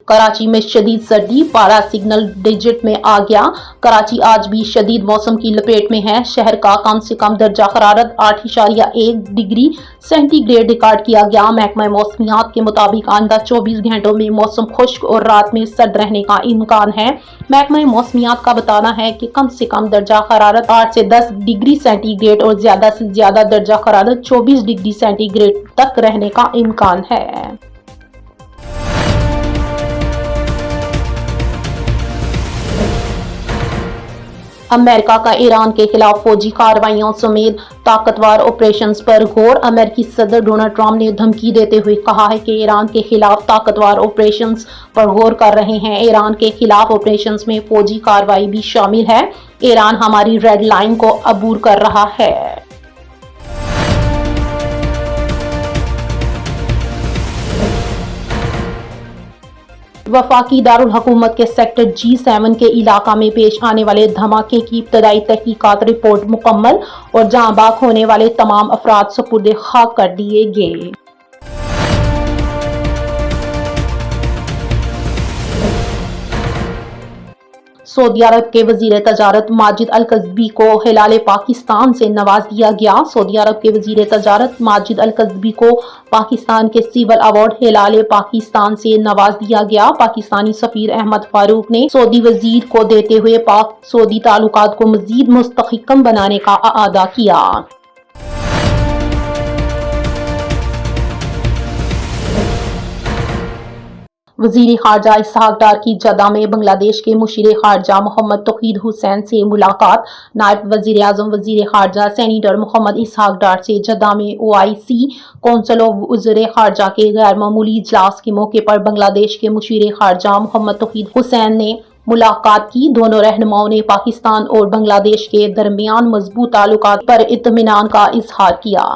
کراچی میں شدید سردی، پارا سگنل ڈیجٹ میں آ گیا۔ کراچی آج بھی شدید موسم کی لپیٹ میں ہے۔ شہر کا کم سے کم درجہ حرارت 8.1 ڈگری سینٹی گریڈ ریکارڈ کیا گیا۔ محکمہ موسمیات کے مطابق آئندہ 24 گھنٹوں میں موسم خشک اور رات میں سرد رہنے کا امکان ہے۔ محکمہ موسمیات کا بتانا ہے کہ کم سے کم درجہ حرارت 8 سے 10 ڈگری سینٹی گریڈ اور زیادہ سے زیادہ درجہ حرارت 24 ڈگری سینٹی گریڈ تک رہنے کا امکان ہے۔ امریکہ کا ایران کے خلاف فوجی کارروائیوں سمیت طاقتور آپریشنز پر غور۔ امریکی صدر ڈونلڈ ٹرمپ نے دھمکی دیتے ہوئے کہا ہے کہ ایران کے خلاف طاقتور آپریشنز پر غور کر رہے ہیں۔ ایران کے خلاف آپریشنز میں فوجی کارروائی بھی شامل ہے۔ ایران ہماری ریڈ لائن کو عبور کر رہا ہے۔ وفاقی دارالحکومت کے سیکٹر G7 کے علاقہ میں پیش آنے والے دھماکے کی ابتدائی تحقیقات رپورٹ مکمل اور جاں بحق ہونے والے تمام افراد سپرد خاک کر دیے گئے۔ سعودی عرب کے وزیر تجارت ماجد الکسبی کو ہلال پاکستان سے نواز دیا گیا۔ سعودی عرب کے وزیر تجارت ماجد الکسبی کو پاکستان کے سول ایوارڈ ہلال پاکستان سے نواز دیا گیا۔ پاکستانی سفیر احمد فاروق نے سعودی وزیر کو دیتے ہوئے پاک سعودی تعلقات کو مزید مستحکم بنانے کا اعادہ کیا۔ وزیر خارجہ اسحاق ڈار کی جدہ میں بنگلہ دیش کے مشیر خارجہ محمد توقیر حسین سے ملاقات۔ نائب وزیر اعظم وزیر خارجہ سینیٹر محمد اسحاق ڈار سے جدہ میں OIC کونسل آف وزرائے خارجہ کے غیر معمولی اجلاس کے موقع پر بنگلہ دیش کے مشیر خارجہ محمد توقیر حسین نے ملاقات کی۔ دونوں رہنماؤں نے پاکستان اور بنگلہ دیش کے درمیان مضبوط تعلقات پر اطمینان کا اظہار کیا۔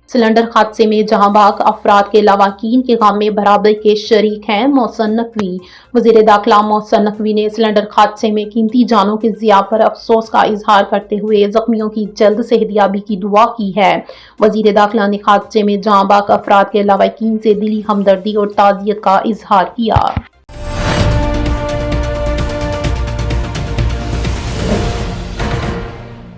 سلنڈر حادثے میں جاں بحق افراد کے لواحقین کے غم میں برابر کے شریک ہیں محسن نقوی۔ وزیر داخلہ محسن نقوی نے سلنڈر حادثے میں قیمتی جانوں کے ضیاع پر افسوس کا اظہار کرتے ہوئے زخمیوں کی جلد صحتیابی کی دعا کی ہے۔ وزیر داخلہ نے حادثے میں جاں بحق افراد کے لواحقین سے دلی ہمدردی اور تعزیت کا اظہار کیا۔